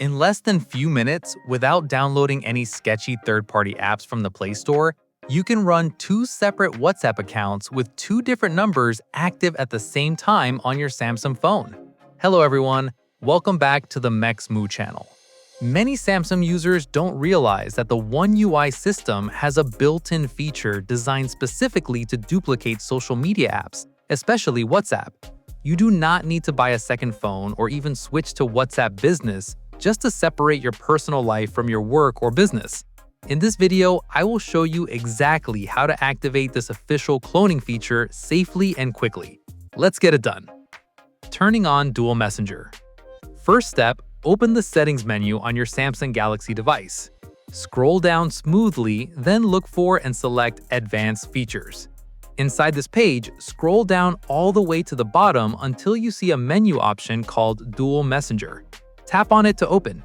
In less than few minutes, without downloading any sketchy third-party apps from the Play Store, you can run 2 separate WhatsApp accounts with 2 different numbers active at the same time on your Samsung phone. Hello everyone, welcome back to the Mexmew channel. Many Samsung users don't realize that the One UI system has a built-in feature designed specifically to duplicate social media apps, especially WhatsApp. You do not need to buy a second phone or even switch to WhatsApp Business just to separate your personal life from your work or business. In this video, I will show you exactly how to activate this official cloning feature safely and quickly. Let's get it done. Turning on Dual Messenger. First step, open the Settings menu on your Samsung Galaxy device. Scroll down smoothly, then look for and select Advanced Features. Inside this page, scroll down all the way to the bottom until you see a menu option called Dual Messenger. Tap on it to open.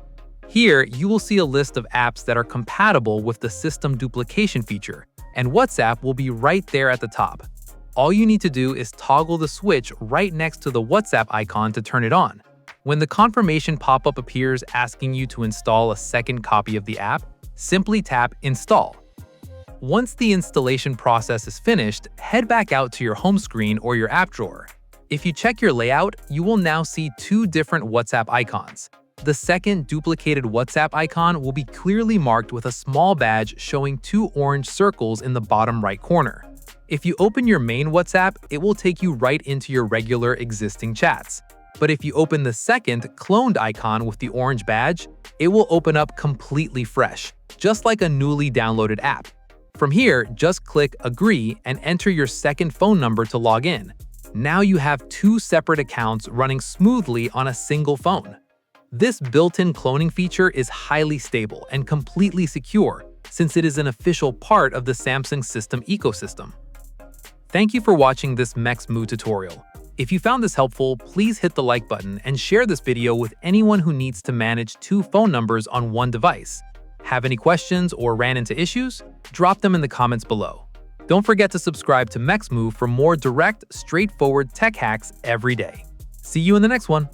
Here, you will see a list of apps that are compatible with the system duplication feature, and WhatsApp will be right there at the top. All you need to do is toggle the switch right next to the WhatsApp icon to turn it on. When the confirmation pop-up appears asking you to install a second copy of the app, simply tap Install. Once the installation process is finished, head back out to your home screen or your app drawer. If you check your layout, you will now see 2 different WhatsApp icons. The second duplicated WhatsApp icon will be clearly marked with a small badge showing 2 orange circles in the bottom right corner. If you open your main WhatsApp, it will take you right into your regular existing chats. But if you open the second cloned icon with the orange badge, it will open up completely fresh, just like a newly downloaded app. From here, just click Agree and enter your second phone number to log in. Now you have 2 separate accounts running smoothly on a single phone. This built-in cloning feature is highly stable and completely secure since it is an official part of the Samsung system ecosystem. Thank you for watching this Mexmew tutorial. If you found this helpful, please hit the like button and share this video with anyone who needs to manage 2 phone numbers on one device. Have any questions or ran into issues? Drop them in the comments below. Don't forget to subscribe to Mexmew for more direct, straightforward tech hacks every day. See you in the next one.